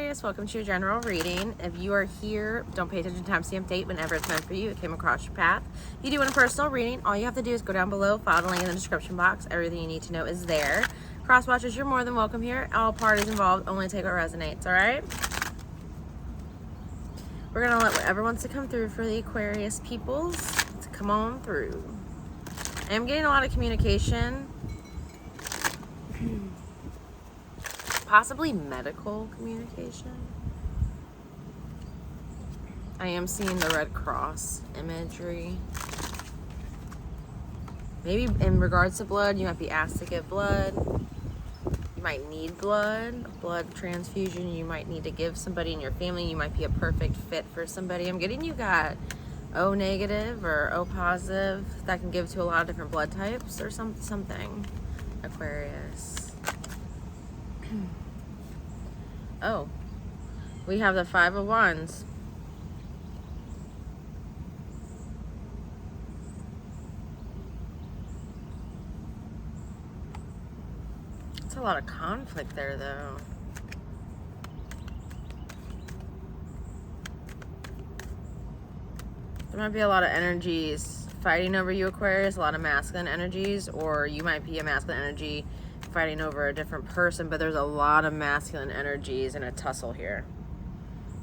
Aquarius, welcome to your general reading. If you are here, don't pay attention to timestamp date whenever it's meant for you. It came across your path. If you do want a personal reading, all you have to do is go down below, follow the link in the description box. Everything you need to know is there. Cross watchers, you're more than welcome here. All parties involved, only take what resonates, all right? We're gonna let whatever wants to come through for the Aquarius peoples to come on through. I am getting a lot of communication. Possibly medical communication. I am seeing the Red Cross imagery. Maybe in regards to blood, you might be asked to give blood. You might need blood transfusion. You might need to give somebody in your family. You might be a perfect fit for somebody. I'm getting you got O negative or O positive that can give to a lot of different blood types or something. Aquarius. Oh, we have the Five of Wands. It's a lot of conflict there, though. There might be a lot of energies fighting over you, Aquarius, a lot of masculine energies, or you might be a masculine energy fighting over a different person, but there's a lot of masculine energies in a tussle here.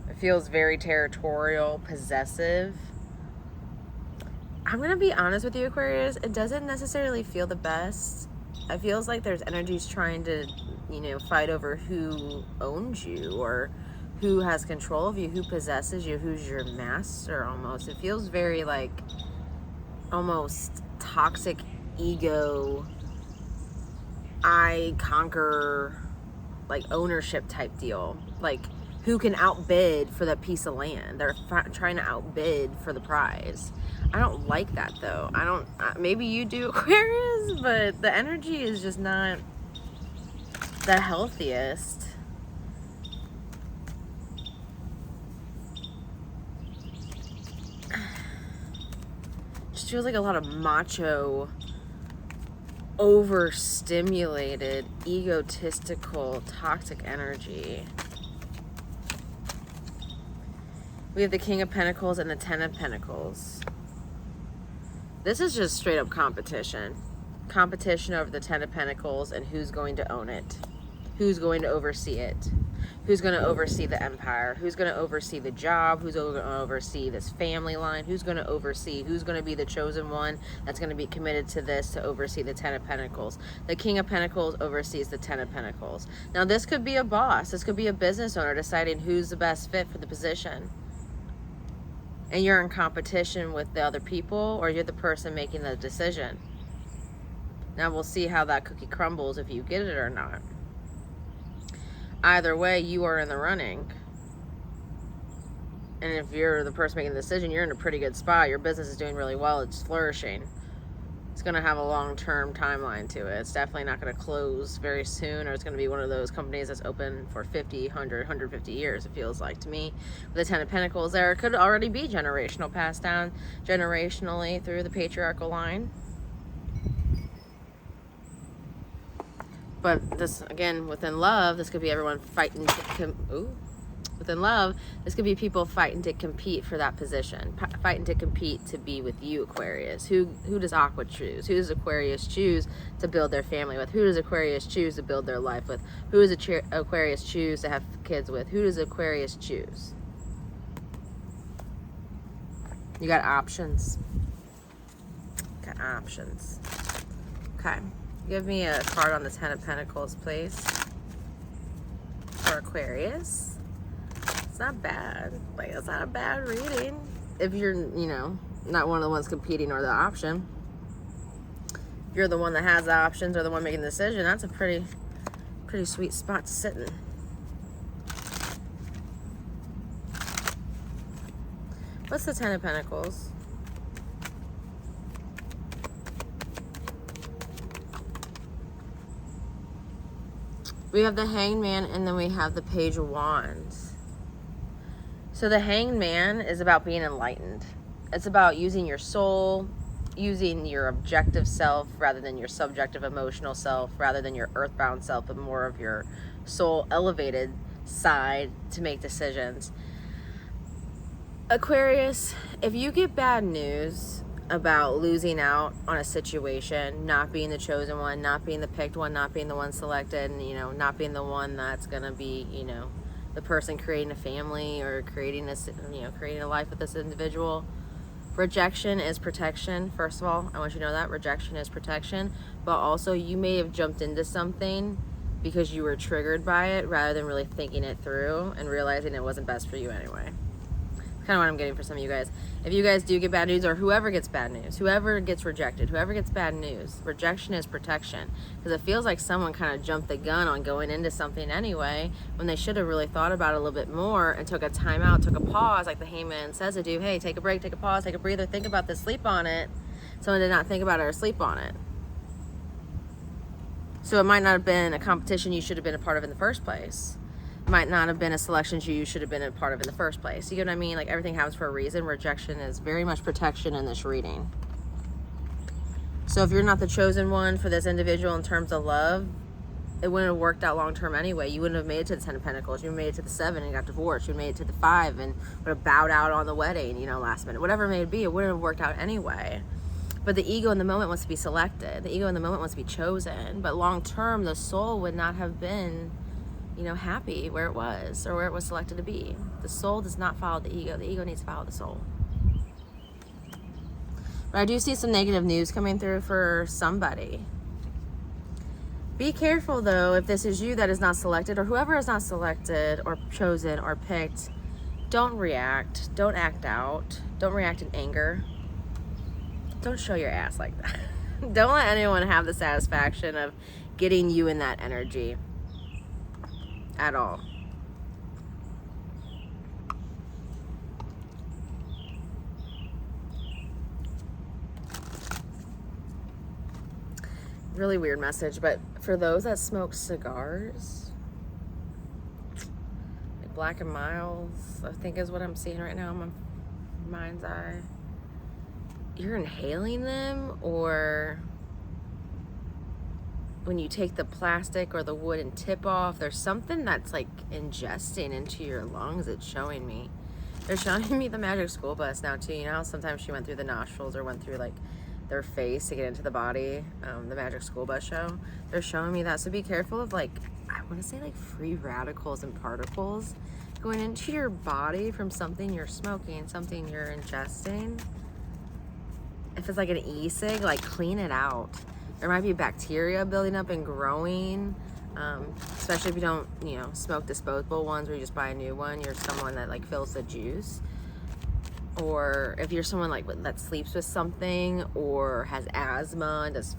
It feels very territorial, possessive. I'm gonna be honest with you, Aquarius, it doesn't necessarily feel the best. It feels like there's energies trying to, fight over who owns you or who has control of you, who possesses you, who's your master almost. It feels very like almost toxic ego, I conquer, like ownership type deal. Like who can outbid for the piece of land? They're trying to outbid for the prize. I don't like that though. Maybe you do, Aquarius, but the energy is just not the healthiest. Just feels like a lot of macho, overstimulated, egotistical, toxic energy. We have the King of Pentacles and the Ten of Pentacles. This is just straight up competition. Competition over the Ten of Pentacles and who's going to own it. Who's going to oversee it. Who's going to oversee the empire? Who's going to oversee the job? Who's going to oversee this family line? Who's going to oversee? Who's going to be the chosen one that's going to be committed to this to oversee the Ten of Pentacles? The King of Pentacles oversees the Ten of Pentacles. Now, this could be a boss. This could be a business owner deciding who's the best fit for the position. And you're in competition with the other people, or you're the person making the decision. Now, we'll see how that cookie crumbles if you get it or not. Either way, you are in the running. And if you're the person making the decision, you're in a pretty good spot. Your business is doing really well. It's flourishing. It's going to have a long-term timeline to it. It's definitely not going to close very soon, or it's going to be one of those companies that's open for 50, 100, 150 years, it feels like to me. With the Ten of Pentacles there, it could already be generational, passed down generationally through the patriarchal line. But this, again, within love, this could be everyone fighting to within love, this could be people fighting to compete for that position, fighting to compete to be with you, Aquarius. Who does Aqua choose? Who does Aquarius choose to build their family with? Who does Aquarius choose to build their life with? Who does Aquarius choose to have kids with? Who does Aquarius choose? You got options. Got options. Okay. Give me a card on the Ten of Pentacles, please. For Aquarius. It's not bad. Like, it's not a bad reading. If you're, not one of the ones competing or the option. If you're the one that has the options or the one making the decision, that's a pretty sweet spot to sit in. What's the Ten of Pentacles? We have the Hanged Man, and then we have the Page of Wands. So the Hanged Man is about being enlightened. It's about using your soul, using your objective self rather than your subjective emotional self, rather than your earthbound self, but more of your soul elevated side to make decisions. Aquarius, if you get bad news about losing out on a situation, not being the chosen one, not being the picked one, not being the one selected, and, you know, not being the one that's going to be, you know, the person creating a family or creating this, you know, creating a life with this individual, rejection is protection. First of all, I want you to know that rejection is protection, but also you may have jumped into something because you were triggered by it rather than really thinking it through and realizing it wasn't best for you anyway. Kind of what I'm getting for some of you guys. If you guys do get bad news, or whoever gets bad news, whoever gets rejected, whoever gets bad news, rejection is protection. Because it feels like someone kind of jumped the gun on going into something anyway when they should have really thought about it a little bit more and took a time out, took a pause, like the hangman says to do. Hey, take a break, take a pause, take a breather, think about this, sleep on it. Someone did not think about it or sleep on it. So it might not have been a competition you should have been a part of in the first place. Might not have been a selection you should have been a part of in the first place. You get what I mean? Like, everything happens for a reason. Rejection is very much protection in this reading. So if you're not the chosen one for this individual in terms of love, it wouldn't have worked out long term anyway. You wouldn't have made it to the 10 of Pentacles. You would have made it to the 7 and got divorced. You would have made it to the 5 and would have bowed out on the wedding, you know, last minute. Whatever it may be, it wouldn't have worked out anyway. But the ego in the moment wants to be selected. The ego in the moment wants to be chosen. But long term, the soul would not have been, you know, happy where it was or where it was selected to be. The soul does not follow the ego. The ego needs to follow the soul. But I do see some negative news coming through for somebody. Be careful though, if this is you that is not selected, or whoever is not selected or chosen or picked, don't react. Don't act out. Don't react in anger. Don't show your ass like that. Don't let anyone have the satisfaction of getting you in that energy at all. Really weird message, but for those that smoke cigars, like Black and Milds, I think is what I'm seeing right now in my mind's eye. You're inhaling them, or when you take the plastic or the wooden tip off, there's something that's like ingesting into your lungs. It's showing me. They're showing me the magic school bus now too. You know how sometimes she went through the nostrils or went through like their face to get into the body, the magic school bus show. They're showing me that. So be careful of, like, I want to say like free radicals and particles going into your body from something you're smoking, something you're ingesting. If it's like an e-cig, like, clean it out. There might be bacteria building up and growing, especially if you don't, you know, smoke disposable ones where you just buy a new one. You're someone that like fills the juice. Or if you're someone like that sleeps with something or has asthma and does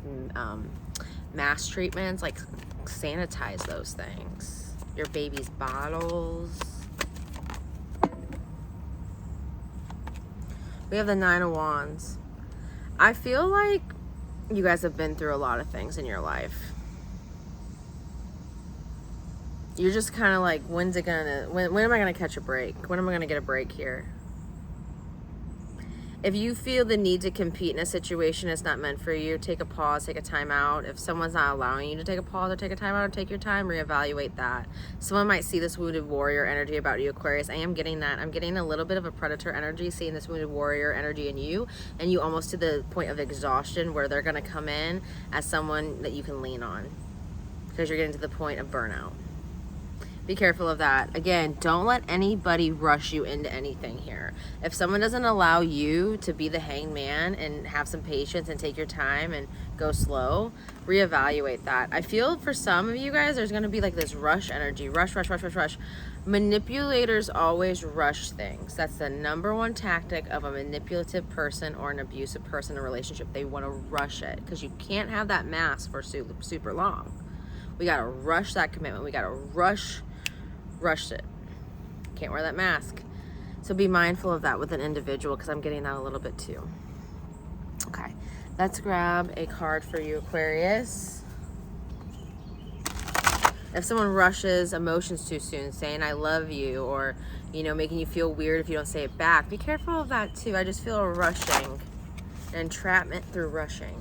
mass treatments, like, sanitize those things. Your baby's bottles. We have the 9 of Wands. I feel like you guys have been through a lot of things in your life. You're just kind of like, when am I gonna catch a break? When am I gonna get a break here? If you feel the need to compete in a situation that's not meant for you, take a pause, take a time out. If someone's not allowing you to take a pause or take a time out, or take your time, reevaluate that. Someone might see this wounded warrior energy about you, Aquarius. I am getting that. I'm getting a little bit of a predator energy, seeing this wounded warrior energy in you, and you almost to the point of exhaustion where they're going to come in as someone that you can lean on because you're getting to the point of burnout. Be careful of that. Again, don't let anybody rush you into anything here. If someone doesn't allow you to be the hangman and have some patience and take your time and go slow, reevaluate that. I feel for some of you guys, there's going to be like this rush energy. Rush. Manipulators always rush things. That's the number one tactic of a manipulative person or an abusive person in a relationship. They want to rush it because you can't have that mask for super long. We got to rush that commitment. We got to rush it. Can't wear that mask. So be mindful of that with an individual, because I'm getting that a little bit too. Okay, let's grab a card for you, Aquarius. If someone rushes emotions too soon, saying I love you, or, you know, making you feel weird if you don't say it back, be careful of that too. I just feel a rushing, an entrapment through rushing.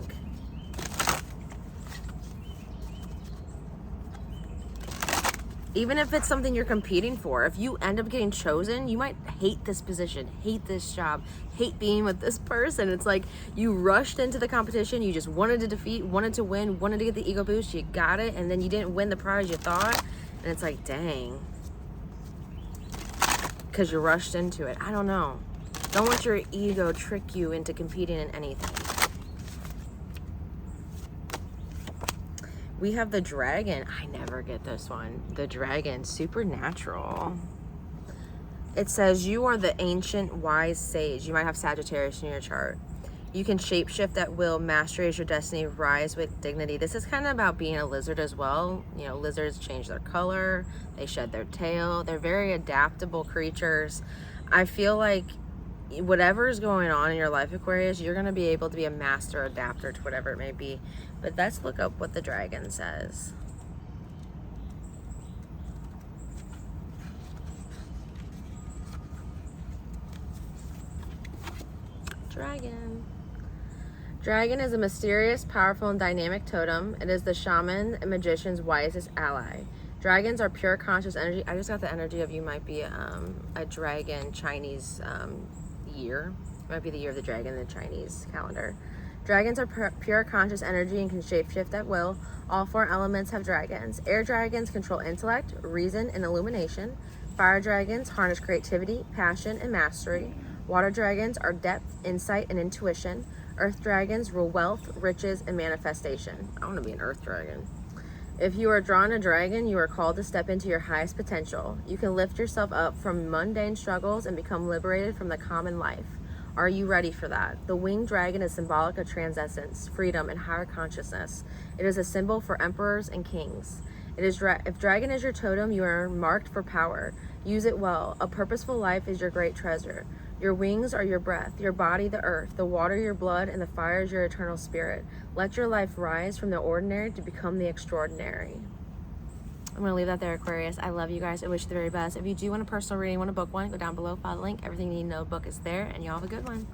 Even if it's something you're competing for, if you end up getting chosen, you might hate this position, hate this job, hate being with this person. It's like you rushed into the competition, you just wanted to defeat, wanted to win, wanted to get the ego boost, you got it, and then you didn't win the prize you thought, and it's like, dang. Because you rushed into it. I don't know. Don't let your ego trick you into competing in anything. We have the dragon. I never get this one. The dragon, supernatural. It says, you are the ancient wise sage. You might have Sagittarius in your chart. You can shapeshift at will. Mastery is your destiny. Rise with dignity. This is kind of about being a lizard as well. You know, lizards change their color. They shed their tail. They're very adaptable creatures. I feel like whatever is going on in your life, Aquarius, you're going to be able to be a master adapter to whatever it may be. But let's look up what the dragon says. Dragon. Dragon is a mysterious, powerful, and dynamic totem. It is the shaman and magician's wisest ally. Dragons are pure conscious energy. I just got the energy of you might be a dragon Chinese year. It might be the year of the dragon in the Chinese calendar. Dragons are pure conscious energy and can shapeshift at will. All 4 elements have dragons. Air dragons control intellect, reason, and illumination. Fire dragons harness creativity, passion, and mastery. Water dragons are depth, insight, and intuition. Earth dragons rule wealth, riches, and manifestation. I want to be an earth dragon. If you are drawn to dragon, you are called to step into your highest potential. You can lift yourself up from mundane struggles and become liberated from the common life. Are you ready for that? The winged dragon is symbolic of transcendence, freedom, and higher consciousness. It is a symbol for emperors and kings. If dragon is your totem, you are marked for power. Use it well. A purposeful life is your great treasure. Your wings are your breath, your body the earth, the water your blood, and the fire is your eternal spirit. Let your life rise from the ordinary to become the extraordinary. I'm going to leave that there, Aquarius. I love you guys. I wish you the very best. If you do want a personal reading, want to book one, go down below, follow the link. Everything you need to know book is there, and y'all have a good one.